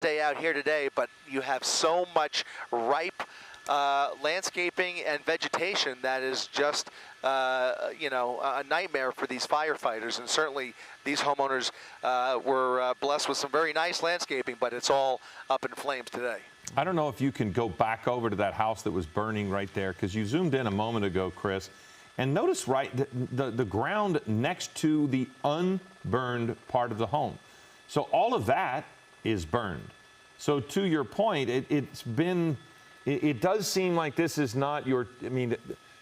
day out here today, but you have so much ripe landscaping and vegetation that is just, you know, a nightmare for these firefighters. And certainly these homeowners were blessed with some very nice landscaping, but it's all up in flames today. I don't know if you can go back over to that house that was burning right there, because you zoomed in a moment ago, Chris, and notice the ground next to the unburned part of the home. So all of that is burned. So to your point, it does seem like this is not your, I mean,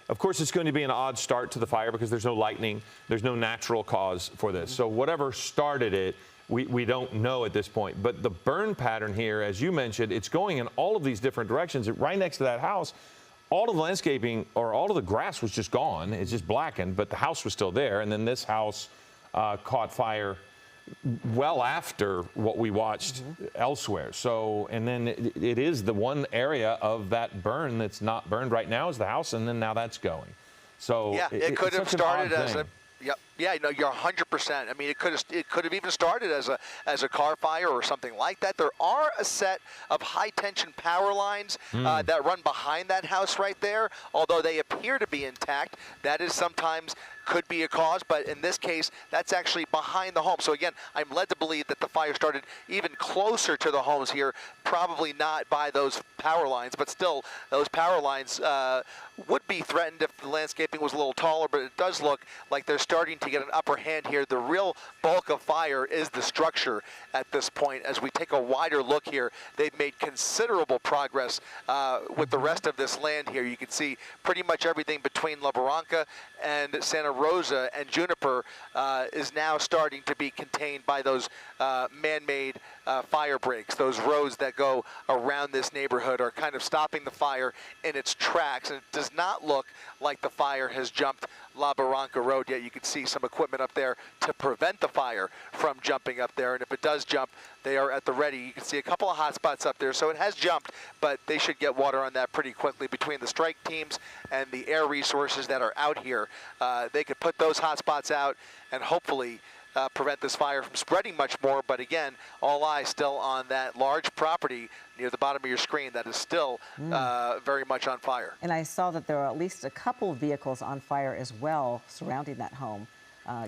of course it's going to be an odd start to the fire because there's no lightning, there's no natural cause for this. So whatever started it, we don't know at this point. But the burn pattern here, as you mentioned, it's going in all of these different directions. Right next to that house, all of the landscaping or all of the grass was just gone. It's just blackened, but the house was still there. And then this house caught fire well after what we watched elsewhere. So, and then it is the one area of that burn that's not burned right now is the house, and then now that's going. So yeah, it could have started as a yeah, no, you're 100%. I mean, it could have even started as a car fire or something like that. There are a set of high tension power lines that run behind that house right there. Although they appear to be intact, that is sometimes could be a cause, but in this case, that's actually behind the home. So again, I'm led to believe that the fire started even closer to the homes here, probably not by those power lines, but still, those power lines would be threatened if the landscaping was a little taller, but it does look like they're starting to get an upper hand here. The real bulk of fire is the structure at this point. As we take a wider look here, they've made considerable progress with the rest of this land here. You can see pretty much everything between La Barranca and Santa Rosa and Juniper is now starting to be contained by those man-made fire breaks. Those roads that go around this neighborhood are kind of stopping the fire in its tracks, and it does not look like the fire has jumped La Barranca Road yet. You can see some equipment up there to prevent the fire from jumping up there, and if it does jump, they are at the ready. You can see a couple of hot spots up there, so it has jumped, but they should get water on that pretty quickly. Between the strike teams and the air resources that are out here, they could put those hot spots out and hopefully prevent this fire from spreading much more. But again, all eyes still on that large property near the bottom of your screen that is still very much on fire. And I saw that there are at least a couple of vehicles on fire as well surrounding that home.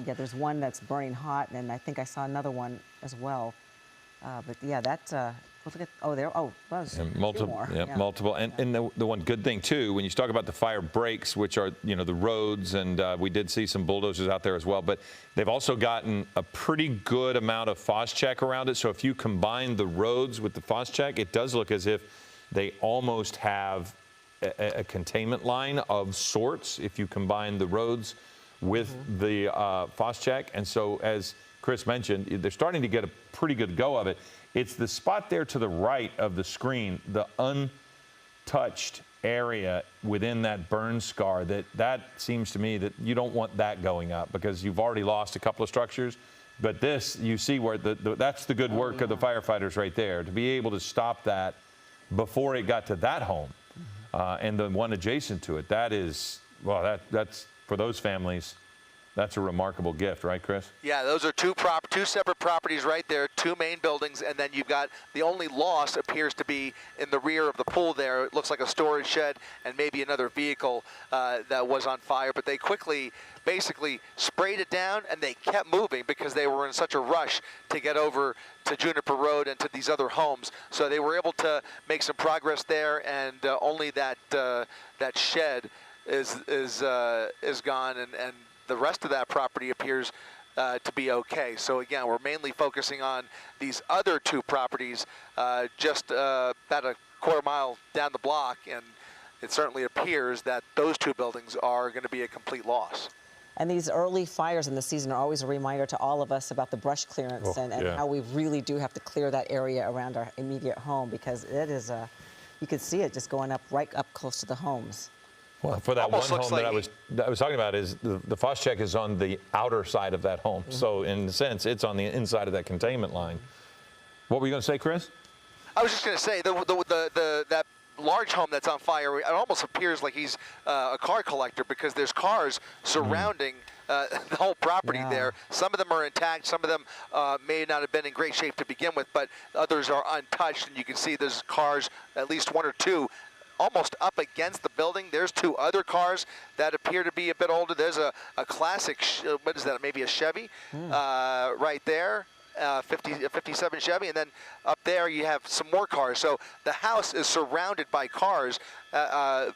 Yeah, there's one that's burning hot, and I think I saw another one as well. But yeah, that's look at, oh, there, oh, well, multiple, multiple. And the one good thing too, when you talk about the fire breaks, which are, you know, the roads, and we did see some bulldozers out there as well, but they've also gotten a pretty good amount of Phos-Chek around it. So if you combine the roads with the Phos-Chek, it does look as if they almost have a containment line of sorts if you combine the roads with the Phos-Chek. And so, as Chris mentioned, they're starting to get a pretty good go of it. It's the spot there to the right of the screen, the untouched area within that burn scar, that seems to me that you don't want that going up because you've already lost a couple of structures. But this, you see where that's the good work of the firefighters right there, to be able to stop that before it got to that home and the one adjacent to it. That is, well, that's for those families. That's a remarkable gift, right, Chris? Yeah, those are two separate properties right there, two main buildings, and then you've got the only loss appears to be in the rear of the pool there. It looks like a storage shed and maybe another vehicle that was on fire, but they quickly basically sprayed it down and they kept moving because they were in such a rush to get over to Juniper Road and to these other homes. So they were able to make some progress there, and only that shed is gone, and the rest of that property appears to be okay. So again, we're mainly focusing on these other two properties just about a quarter mile down the block, and it certainly appears that those two buildings are going to be a complete loss. And these early fires in the season are always a reminder to all of us about the brush clearance and how we really do have to clear that area around our immediate home, because it is you can see it just going up right up close to the homes. Well, for that one home that I was talking about, is the Phos-Chek is on the outer side of that home. So in a sense, it's on the inside of that containment line. What were you going to say, Chris? I was just going to say that large home that's on fire, it almost appears like he's a car collector, because there's cars surrounding the whole property there. Some of them are intact. Some of them may not have been in great shape to begin with, but others are untouched. And you can see there's cars, at least one or two, almost up against the building. There's two other cars that appear to be a bit older. There's a classic, what is that, maybe a Chevy right there. 57 Chevy, and then up there you have some more cars. So the house is surrounded by cars, and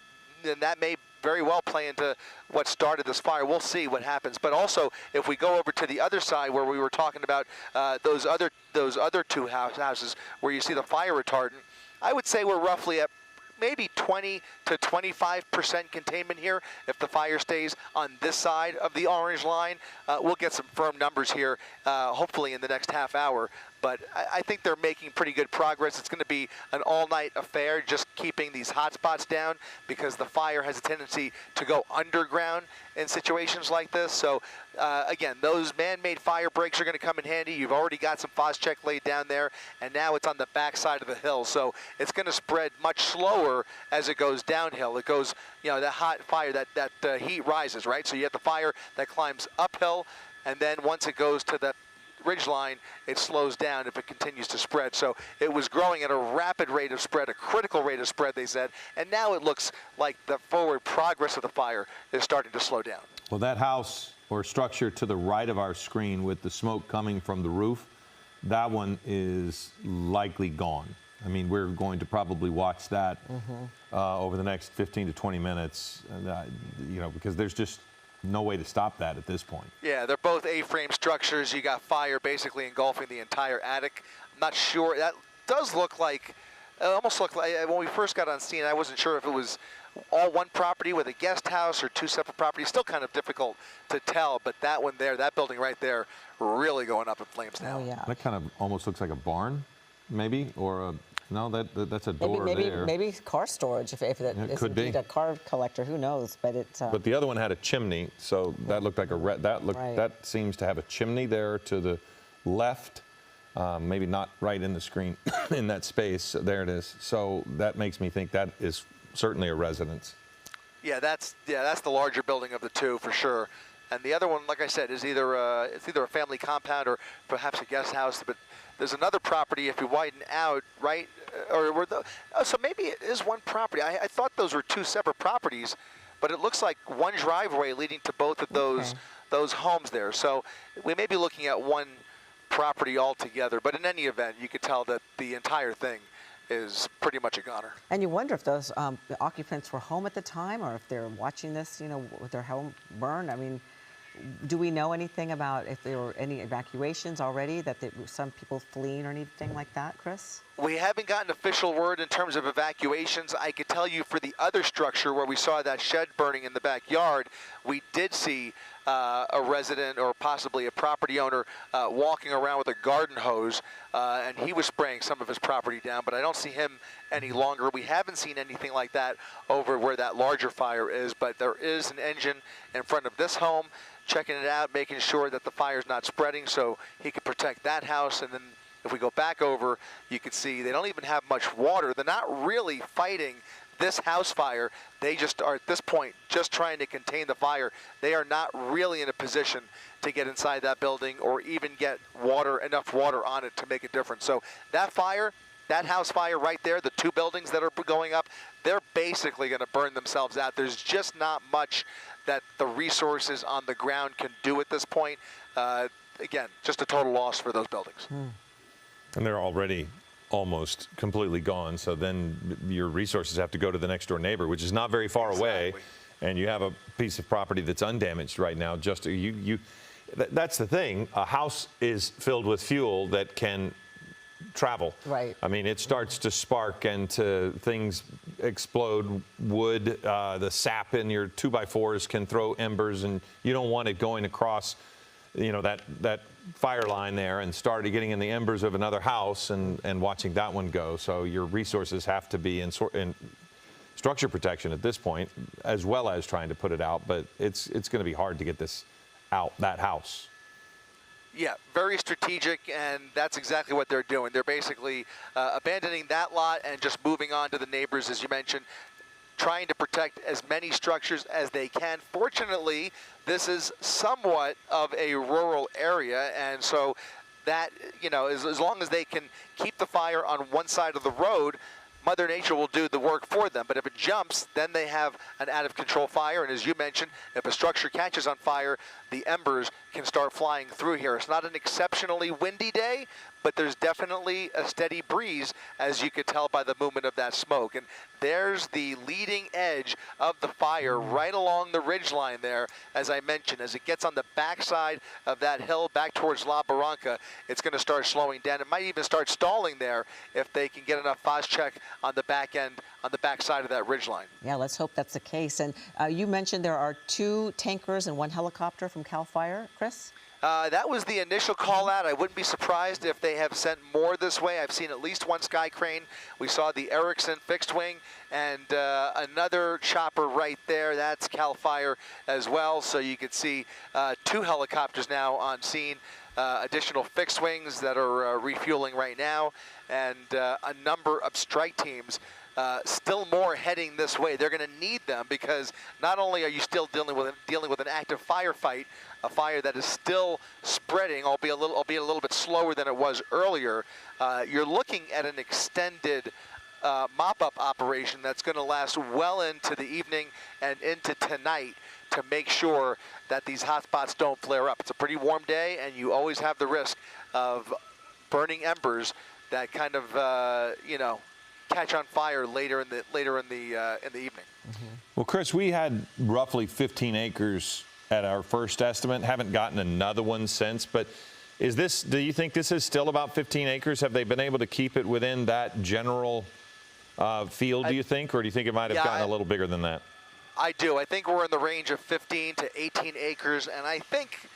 that may very well play into what started this fire. We'll see what happens. But also, if we go over to the other side where we were talking about those other two houses where you see the fire retardant, I would say we're roughly at maybe 20 to 25% containment here. If the fire stays on this side of the orange line, we'll get some firm numbers here, hopefully in the next half hour. But I think they're making pretty good progress. It's going to be an all-night affair, just keeping these hot spots down, because the fire has a tendency to go underground in situations like this. So again, those man-made fire breaks are going to come in handy. You've already got some Phos-Chek laid down there, and now it's on the back side of the hill. So it's going to spread much slower as it goes downhill. It goes, you know, that hot fire, that heat rises, right? So you have the fire that climbs uphill, and then once it goes to the ridge line, it slows down if it continues to spread. So it was growing at a rapid rate of spread, a critical rate of spread, they said, and now it looks like the forward progress of the fire is starting to slow down. Well, that house or structure to the right of our screen with the smoke coming from the roof, that one is likely gone. I mean, we're going to probably watch that over the next 15 to 20 minutes, you know, because there's just no way to stop that at this point. Yeah, they're both A-frame structures. You got fire basically engulfing the entire attic. I'm not sure. That does look like, it almost looked like, when we first got on scene, I wasn't sure if it was all one property with a guest house or two separate properties. Still kind of difficult to tell, but that one there, that building right there, really going up in flames now. Oh, yeah. That kind of almost looks like a barn, maybe, or a, no, that's a door there. Maybe car storage, if it could be a car collector, who knows? But it's. But the other one had a chimney, so that looked like a that seems to have a chimney there to the left, maybe not right in the screen, in that space. There it is. So that makes me think that is certainly a residence. Yeah, that's the larger building of the two for sure. And the other one, like I said, is either a family compound or perhaps a guest house. But there's another property if you widen out, right? So maybe it is one property. I thought those were two separate properties, but it looks like one driveway leading to both of those homes there. So we may be looking at one property altogether. But in any event, you could tell that the entire thing is pretty much a goner. And you wonder if those the occupants were home at the time, or if they're watching this, you know, with their home burned. I mean, do we know anything about if there were any evacuations already, that some people fleeing or anything like that, Chris? We haven't gotten official word in terms of evacuations. I could tell you for the other structure where we saw that shed burning in the backyard, we did see a resident or possibly a property owner walking around with a garden hose, and he was spraying some of his property down, but I don't see him any longer. We haven't seen anything like that over where that larger fire is, but there is an engine in front of this home, checking it out, making sure that the fire's not spreading so he could protect that house. And then if we go back over, you can see they don't even have much water. They're not really fighting this house fire. They just are at this point just trying to contain the fire. They are not really in a position to get inside that building or even get enough water on it to make a difference. So that fire, that house fire right there, the two buildings that are going up, they're basically going to burn themselves out. There's just not much that the resources on the ground can do at this point. Again, just a total loss for those buildings. And they're already almost completely gone, so then your resources have to go to the next door neighbor, which is not very far away, and you have a piece of property that's undamaged right now. Just that's the thing. A house is filled with fuel that can travel. Right. I mean, it starts to spark and things explode. Wood, the sap in your 2x4s can throw embers, and you don't want it going across, you know, that fire line there and started getting in the embers of another house and watching that one go. So your resources have to be in structure protection at this point, as well as trying to put it out. But it's going to be hard to get this out, that house. Yeah, very strategic, and that's exactly what they're doing. They're basically abandoning that lot and just moving on to the neighbors, as you mentioned, trying to protect as many structures as they can. Fortunately, this is somewhat of a rural area, and so that, you know, as long as they can keep the fire on one side of the road, Mother Nature will do the work for them. But if it jumps, then they have an out-of-control fire. And as you mentioned, if a structure catches on fire, the embers can start flying through here. It's not an exceptionally windy day, but there's definitely a steady breeze, as you could tell by the movement of that smoke. And there's the leading edge of the fire right along the ridgeline there, as I mentioned. As it gets on the backside of that hill back towards La Barranca, it's going to start slowing down. It might even start stalling there if they can get enough Phos-Chek on the back end, on the backside of that ridgeline. Yeah, let's hope that's the case. And you mentioned there are 2 tankers and 1 helicopter from CAL FIRE, Chris? That was the initial call out. I wouldn't be surprised if they have sent more this way. I've seen at least 1 sky crane. We saw the Erickson fixed wing and another chopper right there. That's CAL FIRE as well. So you could see 2 helicopters now on scene, additional fixed wings that are refueling right now, and a number of strike teams. Still more heading this way. They're going to need them because not only are you still dealing with an active firefight, a fire that is still spreading, albeit a little bit slower than it was earlier. You're looking at an extended mop-up operation that's going to last well into the evening and into tonight to make sure that these hot spots don't flare up. It's a pretty warm day, and you always have the risk of burning embers that kind of you know, catch on fire later in the evening. Mm-hmm. Well, Chris, we had roughly 15 acres at our first estimate. Haven't gotten another one since, but is this? Do you think this is still about 15 acres? Have they been able to keep it within that general field? Do you think, or do you think it might have gotten a little bigger than that? I do. I think we're in the range of 15 to 18 acres, and I think,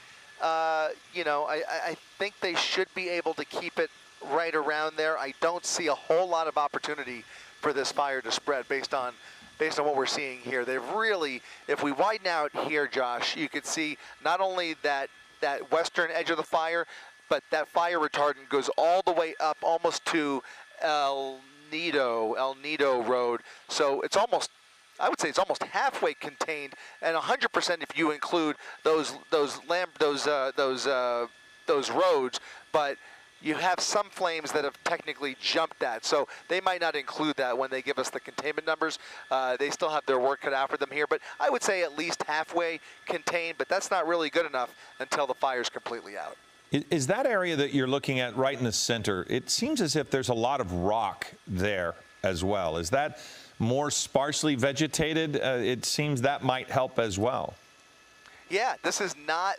you know, I think they should be able to keep it right around there. I don't see a whole lot of opportunity for this fire to spread based on what we're seeing here. They've really, if we widen out here, Josh, you could see not only that western edge of the fire, but that fire retardant goes all the way up almost to El Nido Road. So it's almost, I would say it's almost halfway contained, and 100% if you include those roads, but you have some flames that have technically jumped that, so they might not include that when they give us the containment numbers. They still have their work cut out for them here, but I would say at least halfway contained, but that's not really good enough until the fire's completely out. Is that area that you're looking at right in the center, it seems as if there's a lot of rock there as well. Is that more sparsely vegetated? It seems that might help as well. Yeah, this is not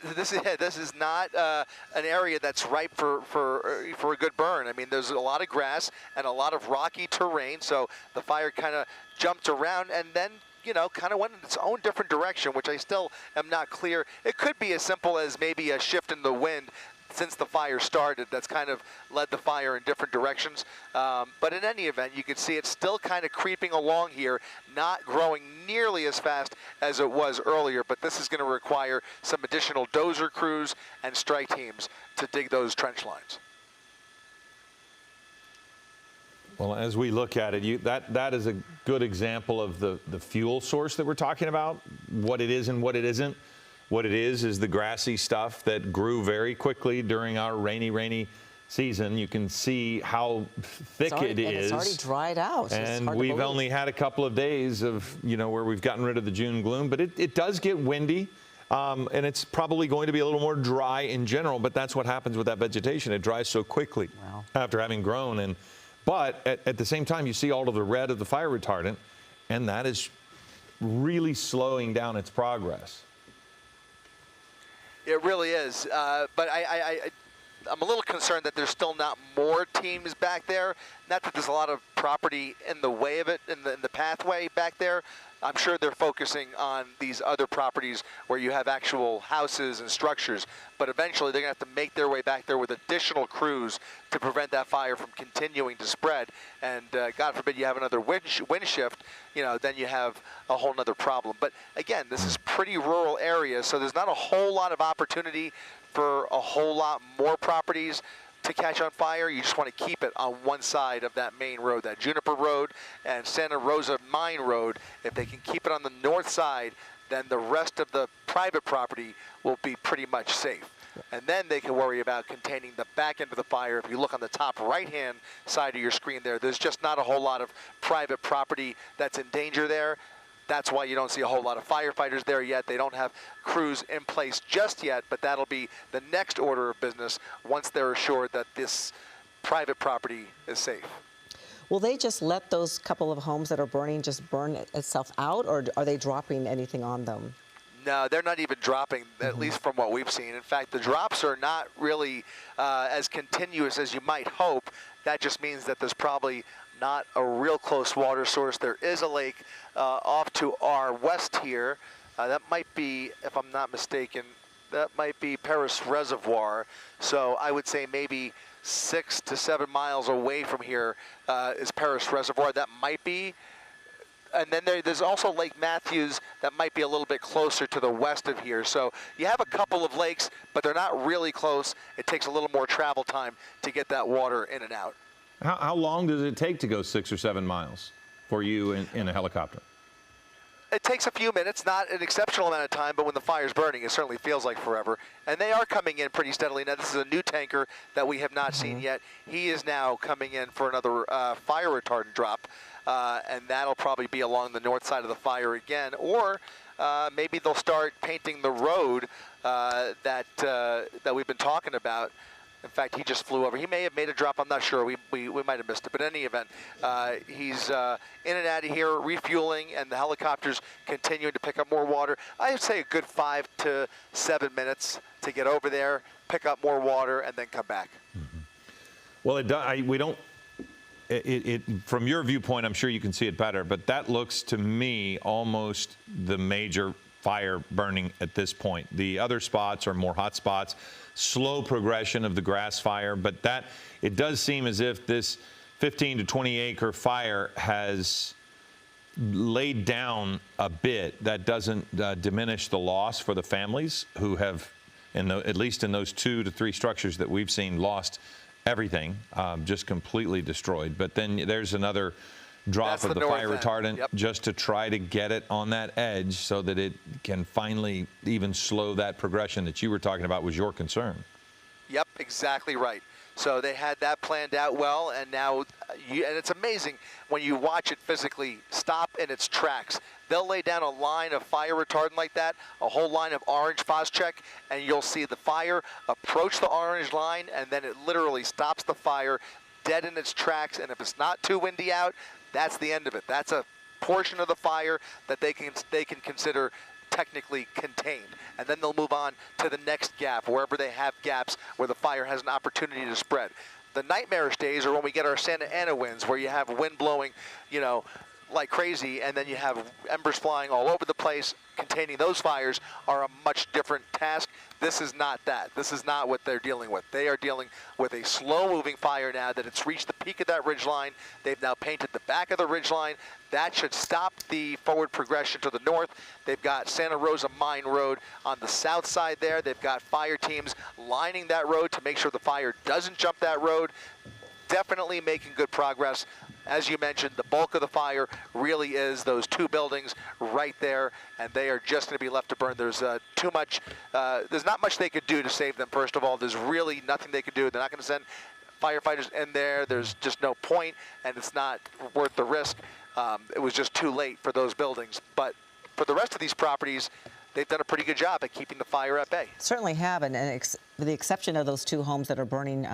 an area that's ripe for a good burn. I mean, there's a lot of grass and a lot of rocky terrain, so the fire kind of jumped around and then, you know, kind of went in its own different direction, which I still am not clear. It could be as simple as maybe a shift in the wind since the fire started that's kind of led the fire in different directions. But in any event, you can see it's still kind of creeping along here, not growing nearly as fast as it was earlier, but this is going to require some additional dozer crews and strike teams to dig those trench lines. Well, as we look at it, that is a good example of the fuel source that we're talking about, what it is and what it isn't. What it is the grassy stuff that grew very quickly during our rainy season. You can see how thick it is. It's already dried out. And we've only had a couple of days of, you know, where we've gotten rid of the June gloom, but it does get windy. And it's probably going to be a little more dry in general, but that's what happens with that vegetation. It dries so quickly after having grown. But at the same time, you see all of the red of the fire retardant, and that is really slowing down its progress. It really is, but I'm a little concerned that there's still not more teams back there. Not that there's a lot of property in the way of it, in the pathway back there. I'm sure they're focusing on these other properties where you have actual houses and structures, but eventually they're going to have to make their way back there with additional crews to prevent that fire from continuing to spread. And God forbid you have another wind shift, you know, then you have a whole nother problem. But again, this is pretty rural area, so there's not a whole lot of opportunity for a whole lot more properties to catch on fire, you just want to keep it on one side of that main road, that Juniper Road and Santa Rosa Mine Road. If they can keep it on the north side, then the rest of the private property will be pretty much safe. And then they can worry about containing the back end of the fire. If you look on the top right-hand side of your screen there's just not a whole lot of private property that's in danger there. That's why you don't see a whole lot of firefighters there yet. They don't have crews in place just yet, but that'll be the next order of business once they're assured that this private property is safe. Will they just let those couple of homes that are burning just burn itself out, or are they dropping anything on them? No, they're not even dropping, at least from what we've seen. In fact, the drops are not really as continuous as you might hope. That just means that there's probably not a real close water source. There is a lake off to our west here. That might be, if I'm not mistaken, that might be Perris Reservoir. So I would say maybe 6 to 7 miles away from here is Perris Reservoir. That might be. And then there's also Lake Matthews that might be a little bit closer to the west of here. So you have a couple of lakes, but they're not really close. It takes a little more travel time to get that water in and out. How long does it take to go 6 or 7 miles for you in a helicopter? It takes a few minutes, not an exceptional amount of time, but when the fire's burning, it certainly feels like forever. And they are coming in pretty steadily. Now, this is a new tanker that we have not seen yet. He is now coming in for another fire retardant drop. And that'll probably be along the north side of the fire again, or maybe they'll start painting the road that we've been talking about. In fact, he just flew over. He may have made a drop. I'm not sure. We might have missed it. But in any event, he's in and out of here, refueling, and the helicopter's continuing to pick up more water. I would say a good 5 to 7 minutes to get over there, pick up more water, and then come back. Mm-hmm. Well, we don't. From your viewpoint, I'm sure you can see it better, but that looks to me almost the major fire burning at this point. The other spots are more hot spots, slow progression of the grass fire, but it does seem as if this 15 to 20 acre fire has laid down a bit. That doesn't diminish the loss for the families who have, at least in those 2 to 3 structures that we've seen, lost everything, just completely destroyed. But then there's another drop of the fire retardant just to try to get it on that edge so that it can finally even slow that progression that you were talking about was your concern. Yep, exactly right. So they had that planned out well, and now, and it's amazing when you watch it physically stop in its tracks. They'll lay down a line of fire retardant like that, a whole line of orange Phos-Chek, and you'll see the fire approach the orange line, and then it literally stops the fire dead in its tracks. And if it's not too windy out, that's the end of it. That's a portion of the fire that they can consider technically contained. And then they'll move on to the next gap, wherever they have gaps where the fire has an opportunity to spread. The nightmarish days are when we get our Santa Ana winds, where you have wind blowing, like crazy, and then you have embers flying all over the place. Containing those fires are a much different task. This is not that. This is not what they're dealing with. They are dealing with a slow-moving fire now that it's reached the peak of that ridgeline. They've now painted the back of the ridgeline. That should stop the forward progression to the north. They've got Santa Rosa Mine Road on the south side there. They've got fire teams lining that road to make sure the fire doesn't jump that road. Definitely making good progress. As you mentioned, the bulk of the fire really is those 2 buildings right there, and they are just going to be left to burn. There's too much. There's not much they could do to save them. First of all, there's really nothing they could do. They're not going to send firefighters in there. There's just no point, and it's not worth the risk. It was just too late for those buildings. But for the rest of these properties, they've done a pretty good job at keeping the fire at bay. Certainly have, and with the exception of those 2 homes that are burning,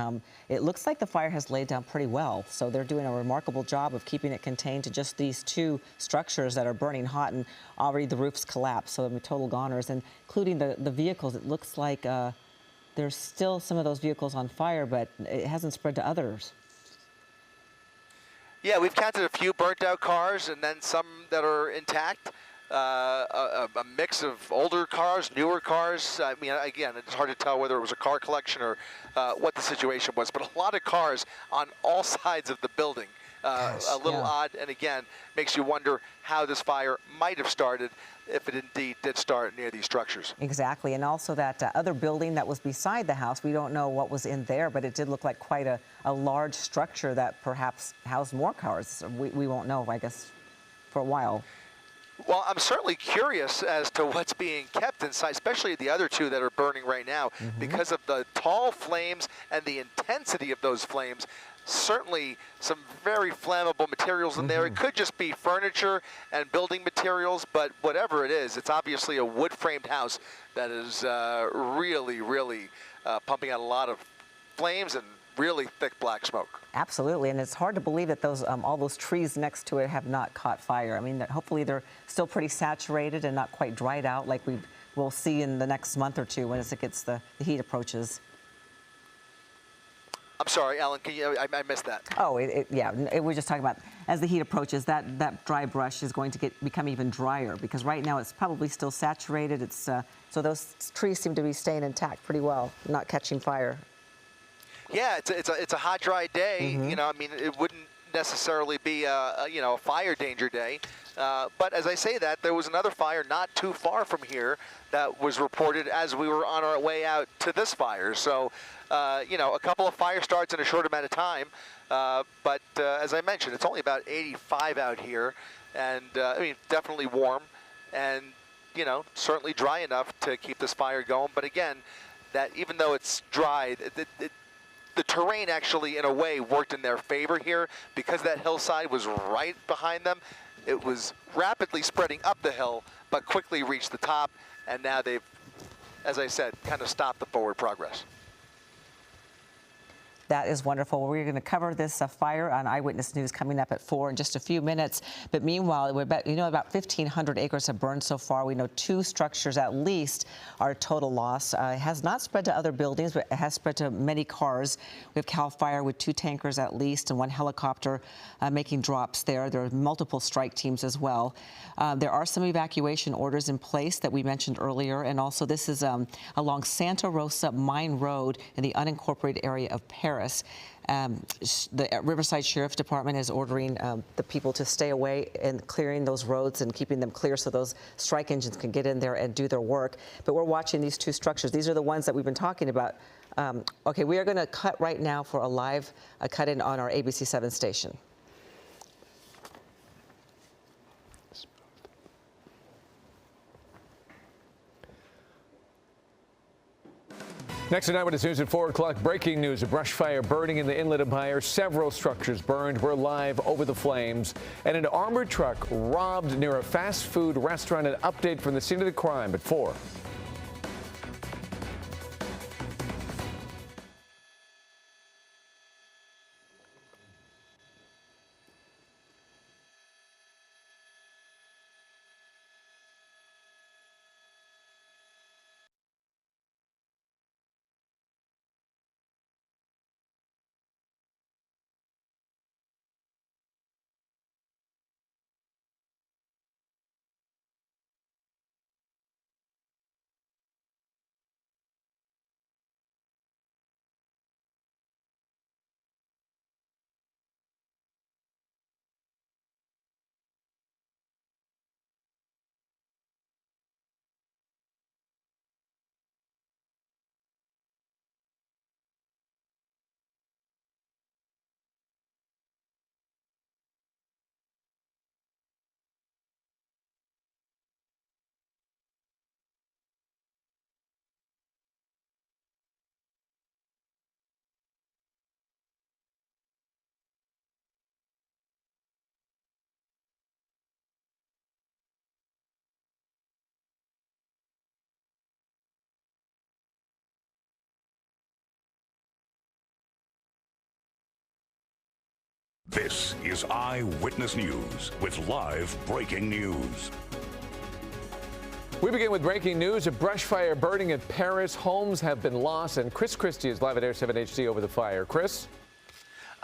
it looks like the fire has laid down pretty well. So they're doing a remarkable job of keeping it contained to just these 2 structures that are burning hot, and already the roofs collapsed, so they're total goners, and including the vehicles. It looks like there's still some of those vehicles on fire, but it hasn't spread to others. Yeah, we've counted a few burnt-out cars and then some that are intact. A mix of older cars, newer cars. I mean, again, it's hard to tell whether it was a car collection or what the situation was, but a lot of cars on all sides of the building. a little odd, and again, makes you wonder how this fire might have started if it indeed did start near these structures. Exactly, and also that other building that was beside the house, we don't know what was in there, but it did look like quite a large structure that perhaps housed more cars. We won't know, I guess, for a while. Well, I'm certainly curious as to what's being kept inside, especially the other two that are burning right now, because of the tall flames and the intensity of those flames. Certainly some very flammable materials in there. It could just be furniture and building materials, but whatever it is, it's obviously a wood-framed house that is really, really pumping out a lot of flames and really thick black smoke. Absolutely, and it's hard to believe that those all those trees next to it have not caught fire. I mean, hopefully they're still pretty saturated and not quite dried out like we'll see in the next month or two as the heat approaches. I'm sorry, Alan, I missed that. Oh, we're just talking about as the heat approaches, that dry brush is going to become even drier because right now it's probably still saturated. It's so those trees seem to be staying intact pretty well, not catching fire. Yeah, it's a hot, dry day. You know, I mean, it wouldn't necessarily be a fire danger day. But as I say that, there was another fire not too far from here that was reported as we were on our way out to this fire. So, you know, a couple of fire starts in a short amount of time. But as I mentioned, it's only about 85 out here, and I mean, definitely warm, and you know, certainly dry enough to keep this fire going. But again, that even though it's dry, the terrain actually, in a way, worked in their favor here because that hillside was right behind them. It was rapidly spreading up the hill, but quickly reached the top, and now they've, as I said, kind of stopped the forward progress. That is wonderful. We're going to cover this fire on Eyewitness News coming up at 4 in just a few minutes. But meanwhile, about 1,500 acres have burned so far. We know 2 structures at least are a total loss. It has not spread to other buildings, but it has spread to many cars. We have CAL FIRE with 2 tankers at least and 1 helicopter making drops there. There are multiple strike teams as well. There are some evacuation orders in place that we mentioned earlier. And also this is along Santa Rosa Mine Road in the unincorporated area of Perris. The Riverside Sheriff's Department is ordering the people to stay away and clearing those roads and keeping them clear so those strike engines can get in there and do their work. But we're watching these 2 structures. These are the ones that we've been talking about. Okay, we are going to cut right now for a live cut-in on our ABC7 station. Next at Eyewitness News at 4 o'clock, breaking news. A brush fire burning in the Inlet Empire. Several structures burned. We're live over the flames. And an armored truck robbed near a fast food restaurant. An update from the scene of the crime at 4. This is Eyewitness News with live breaking news. We begin with breaking news. A brush fire burning in Perris. Homes have been lost, and Chris Christie is live at Air 7 HD over the fire. Chris?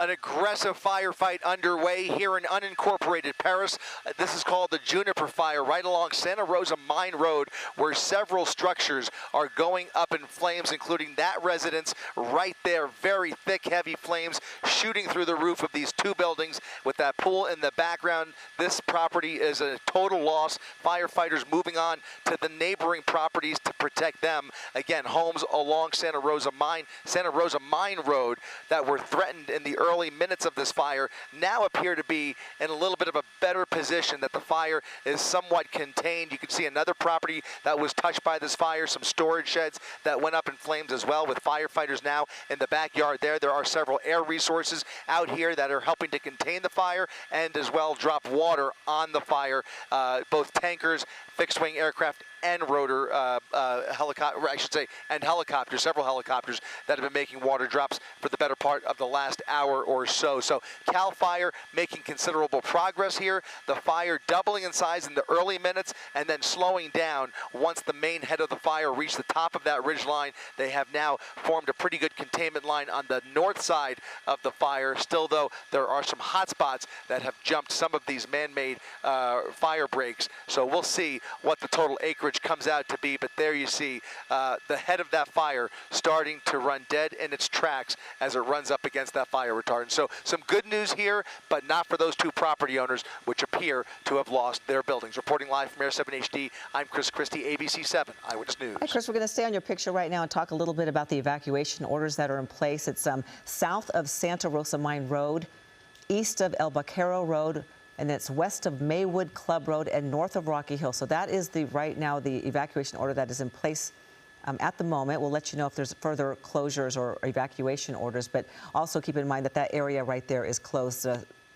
an aggressive firefight underway here in unincorporated Perris. This is called the Juniper Fire, right along Santa Rosa Mine Road, where several structures are going up in flames, including that residence right there. Very thick, heavy flames shooting through the roof of these two buildings with that pool in the background. This property is a total loss. Firefighters moving on to the neighboring properties to protect them. Again, homes along Santa Rosa Mine Road that were threatened in the early minutes of this fire now appear to be in a little bit of a better position, that the fire is somewhat contained. You can see another property that was touched by this fire, some storage sheds that went up in flames as well, with firefighters now in the backyard there. There are several air resources out here that are helping to contain the fire and as well drop water on the fire, both tankers, fixed-wing aircraft, and rotor helicopter, I should say, and helicopters, several helicopters that have been making water drops for the better part of the last hour or so. So CAL FIRE making considerable progress here. The fire doubling in size in the early minutes and then slowing down once the main head of the fire reached the top of that ridge line. They have now formed a pretty good containment line on the north side of the fire. Still, though, there are some hot spots that have jumped some of these man-made fire breaks. So we'll see what the total acreage comes out to be, but there you see the head of that fire starting to run dead in its tracks as it runs up against that fire retardant. So some good news here, but not for those two property owners, which appear to have lost their buildings. Reporting live from Air 7 HD, I'm Chris Christie, ABC 7 Eyewitness News. Hi, Chris. We're going to stay on your picture right now and talk a little bit about the evacuation orders that are in place. It's south of Santa Rosa Mine Road, east of El Vaquero Road, and it's west of Maywood Club Road and north of Rocky Hill. So that is right now the evacuation order that is in place at the moment. We'll let you know if there's further closures or evacuation orders, but also keep in mind that that area right there is closed.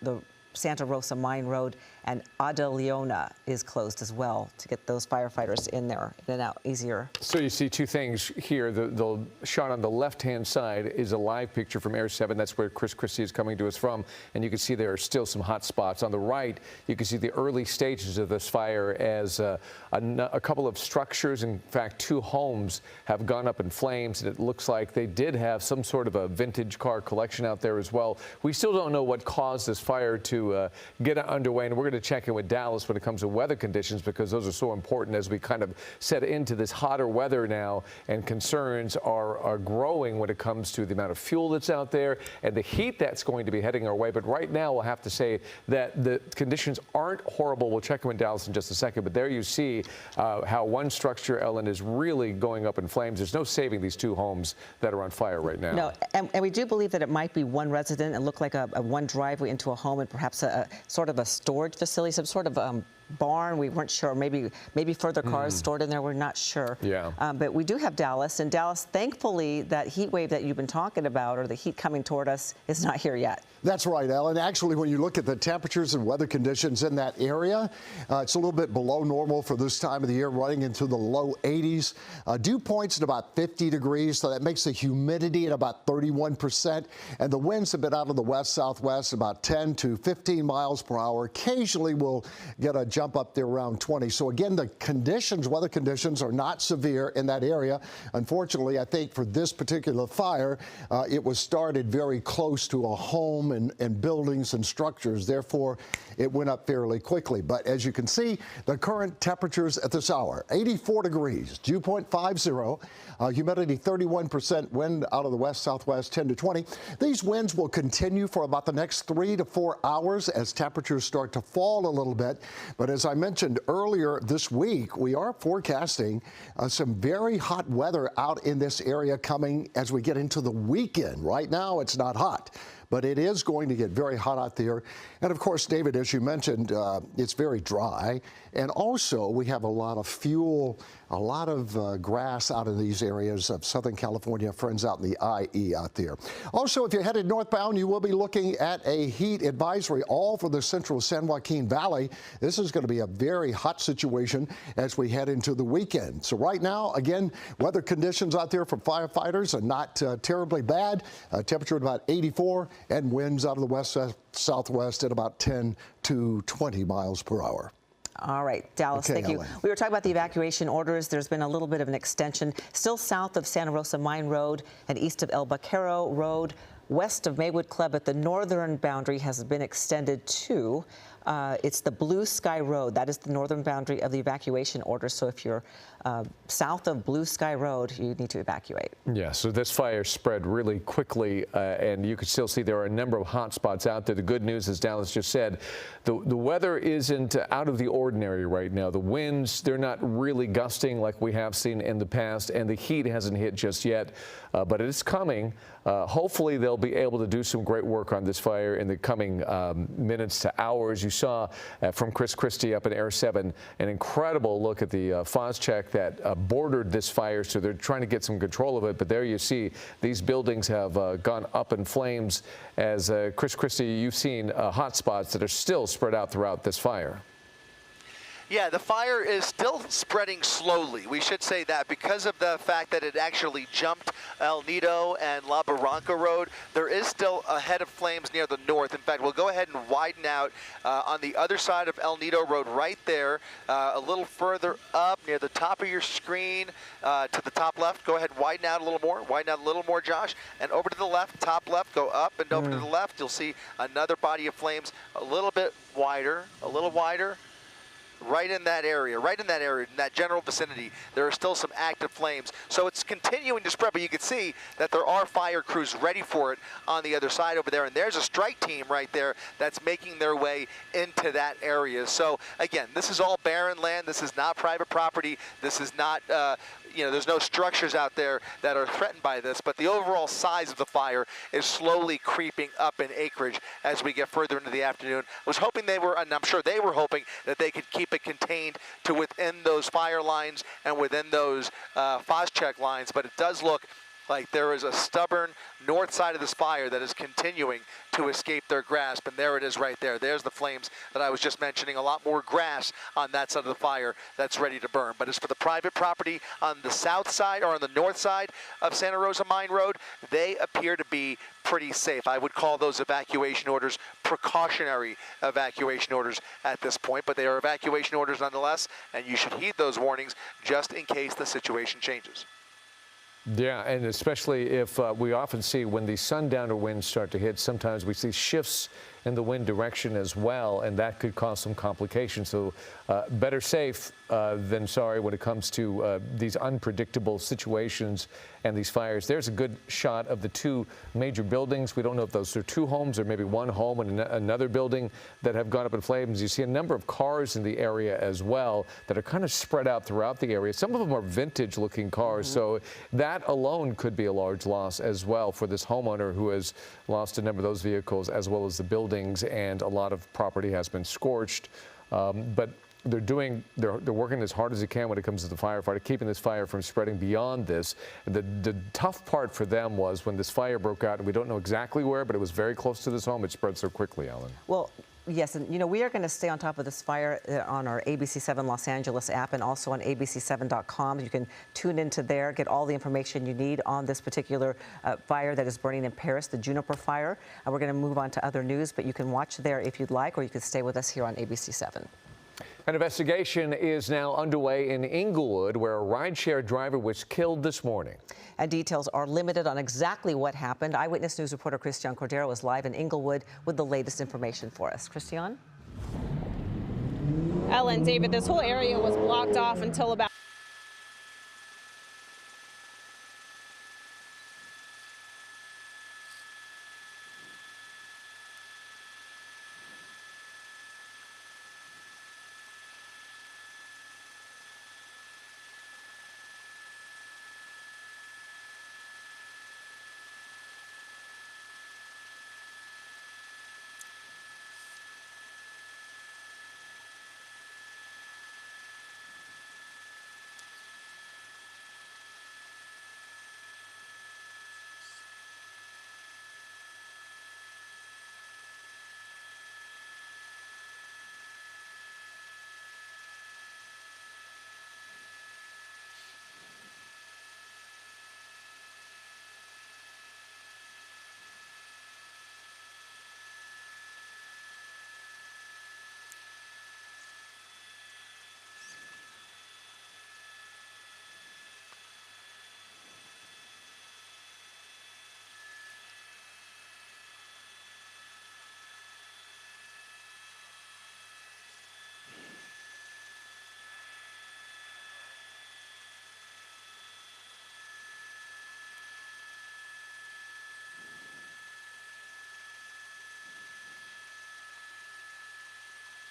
The Santa Rosa Mine Road and Ada Leona is closed as well to get those firefighters in there, in and out easier. So you see two things here. The shot on the left-hand side is a live picture from Air 7. That's where Chris Christie is coming to us from. And you can see there are still some hot spots. On the right, you can see the early stages of this fire as a couple of structures, in fact, two homes have gone up in flames. And it looks like they did have some sort of a vintage car collection out there as well. We still don't know what caused this fire to get underway. And we're going to check in with Dallas when it comes to weather conditions, because those are so important as we kind of set into this hotter weather now, and concerns are growing when it comes to the amount of fuel that's out there and the heat that's going to be heading our way. But right now we'll have to say that the conditions aren't horrible. We'll check in with Dallas in just a second, but there you see how one structure, Ellen, is really going up in flames. There's no saving these two homes that are on fire right now. No, and we do believe that it might be one resident and look like a one driveway into a home and perhaps a sort of a storage facility, some sort of barn. We weren't sure. Maybe further cars stored in there. We're not sure. Yeah. But we do have Dallas. And Dallas, thankfully, that heat wave that you've been talking about, or the heat coming toward us, is not here yet. That's right, Ellen. Actually, when you look at the temperatures and weather conditions in that area, it's a little bit below normal for this time of the year, running into the low 80s. Dew points at about 50 degrees, so that makes the humidity at about 31%. And the winds have been out of the west-southwest about 10 to 15 miles per hour. Occasionally, we'll get a jump up there around 20. So again, the conditions, weather conditions, are not severe in that area. Unfortunately, I think for this particular fire, it was started very close to a home and buildings and structures. Therefore, it went up fairly quickly. But as you can see, the current temperatures at this hour, 84 degrees, dew point 50, humidity 31%, wind out of the west-southwest 10 to 20. These winds will continue for about the next 3 to 4 hours as temperatures start to fall a little bit. But as I mentioned earlier this week, we are forecasting some very hot weather out in this area coming as we get into the weekend. Right now, it's not hot, but it is going to get very hot out there. And of course, David, as you mentioned, it's very dry. And also, we have a lot of fuel, a lot of grass out in these areas of Southern California, friends out in the IE out there. Also, if you're headed northbound, you will be looking at a heat advisory, all for the central San Joaquin Valley. This is going to be a very hot situation as we head into the weekend. So right now, again, weather conditions out there for firefighters are not terribly bad. Temperature at about 84 and winds out of the west-southwest at about 10 to 20 miles per hour. All right, Dallas, okay, thank you. Ellen. We were talking about the evacuation orders. There's been a little bit of an extension. Still south of Santa Rosa Mine Road and east of El Vaquero Road. west of Maywood Club at the northern boundary has been extended to. It's the Blue Sky Road. That is the northern boundary of the evacuation order. So if you're south of Blue Sky Road, you need to evacuate. Yeah, so this fire spread really quickly, and you can still see there are a number of hot spots out there. The good news, as Dallas just said, the weather isn't out of the ordinary right now. The winds, they're not really gusting like we have seen in the past, and the heat hasn't hit just yet, but it is coming. Hopefully they'll be able to do some great work on this fire in the coming minutes to hours. You saw from Chris Christie up in Air 7 an incredible look at the Phos-Check that bordered this fire, so they're trying to get some control of it. But there you see these buildings have gone up in flames. As Chris Christie, you've seen hot spots that are still spread out throughout this fire. Yeah, the fire is still spreading slowly. We should say that because of the fact that it actually jumped El Nido and La Barranca Road. There is still a head of flames near the north. In fact, we'll go ahead and widen out on the other side of El Nido Road right there, a little further up near the top of your screen to the top left. Go ahead and widen out a little more. Widen out a little more, Josh. And over to the left, top left, go up and over to the left. You'll see another body of flames a little bit wider, a little wider. Right in that area, in that general vicinity, there are still some active flames. So it's continuing to spread, but you can see that there are fire crews ready for it on the other side over there. And there's a strike team right there that's making their way into that area. So again, this is all barren land. This is not private property. This is not, there's no structures out there that are threatened by this, but the overall size of the fire is slowly creeping up in acreage as we get further into the afternoon. I was hoping and I'm sure they were hoping that they could keep it contained to within those fire lines and within those Phos-Check lines, but it does look like there is a stubborn north side of this fire that is continuing to escape their grasp, and there it is right there. There's the flames that I was just mentioning. A lot more grass on that side of the fire that's ready to burn. But as for the private property on the south side or on the north side of Santa Rosa Mine Road, they appear to be pretty safe. I would call those evacuation orders precautionary evacuation orders at this point, but they are evacuation orders nonetheless, and you should heed those warnings just in case the situation changes. Yeah, and especially if we often see when the sundowner winds start to hit, sometimes we see shifts in the wind direction as well, and that could cause some complications. So better safe than sorry when it comes to these unpredictable situations and these fires. There's a good shot of the two major buildings. We don't know if those are two homes or maybe one home and another building that have gone up in flames. You see a number of cars in the area as well that are kind of spread out throughout the area. Some of them are vintage looking cars, so that alone could be a large loss as well for this homeowner who has lost a number of those vehicles as well as the buildings, and a lot of property has been scorched. But they're working as hard as they can when it comes to the firefighter, keeping this fire from spreading beyond this. The tough part for them was when this fire broke out, and we don't know exactly where, but it was very close to this home. It spread so quickly, Ellen. Well, yes, and we are going to stay on top of this fire on our ABC7 Los Angeles app and also on abc7.com. You can tune into there, get all the information you need on this particular fire that is burning in Perris, the Juniper fire. We're going to move on to other news, but you can watch there if you'd like, or you can stay with us here on ABC7. An investigation is now underway in Inglewood, where a rideshare driver was killed this morning. And details are limited on exactly what happened. Eyewitness News reporter Christian Cordero is live in Inglewood with the latest information for us. Christian? Ellen, David, this whole area was blocked off until about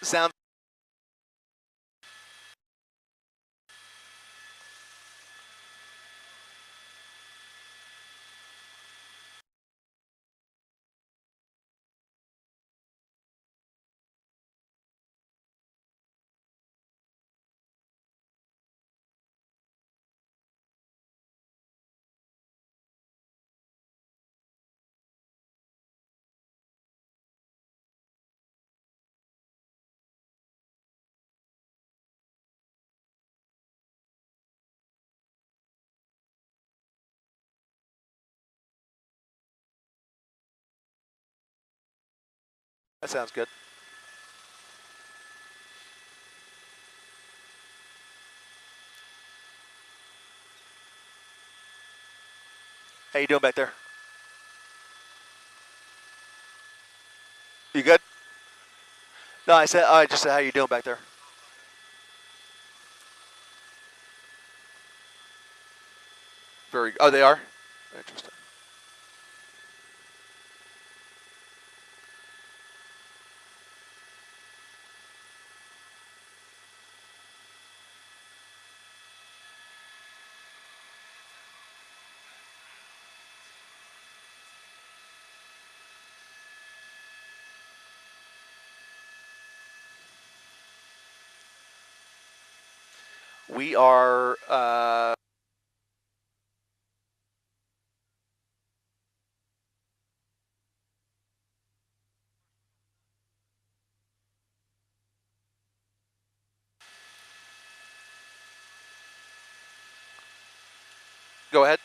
Sounds. That sounds good. How you doing back there? You good? No, I just said how you doing back there. Oh, they are? Interesting. We are, go ahead.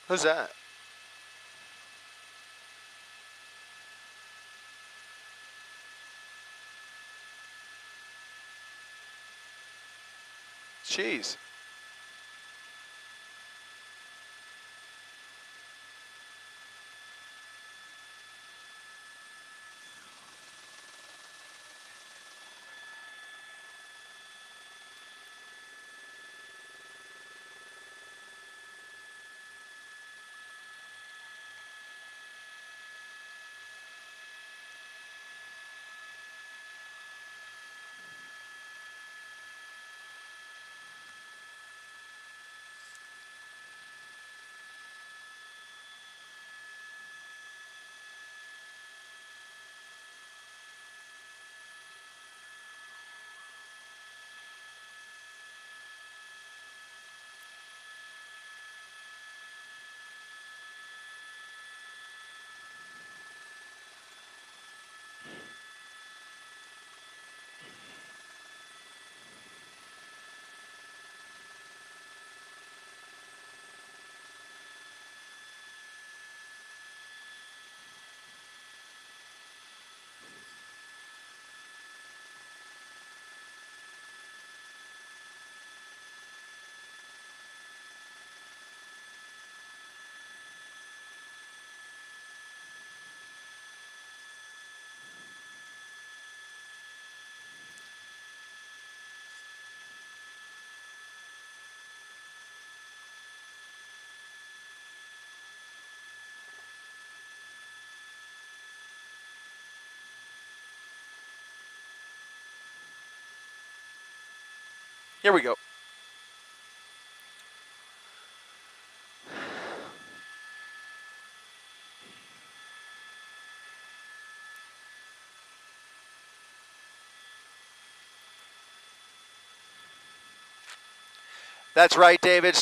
Who's that? Jeez. Here we go. That's right, David.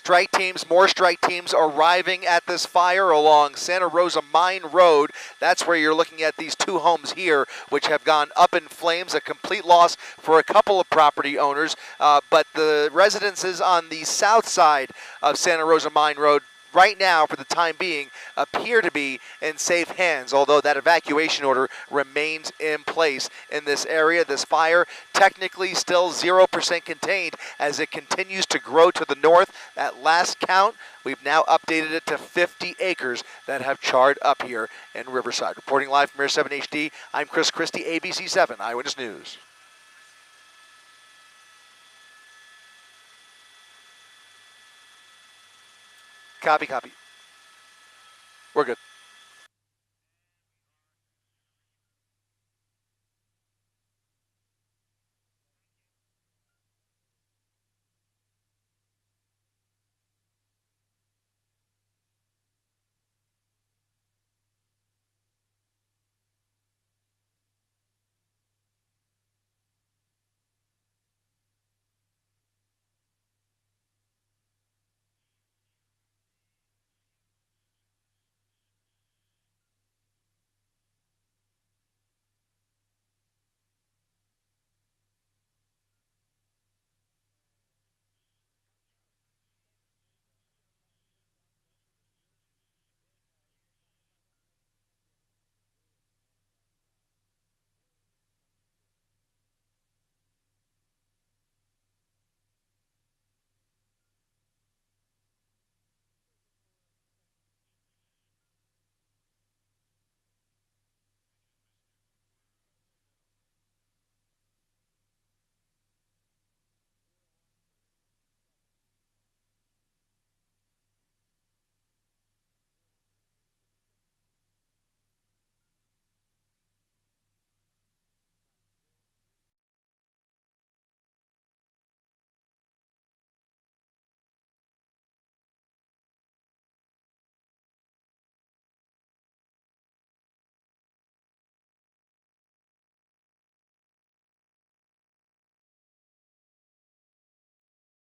More strike teams arriving at this fire along Santa Rosa Mine Road. That's where you're looking at these two homes here, which have gone up in flames, a complete loss for a couple of property owners. But the residences on the south side of Santa Rosa Mine Road right now, for the time being, appear to be in safe hands, although that evacuation order remains in place in this area. This fire technically still 0% contained as it continues to grow to the north. At last count, we've now updated it to 50 acres that have charred up here in Riverside. Reporting live from Air 7 HD, I'm Chris Christie, ABC 7 Eyewitness News. Copy. We're good.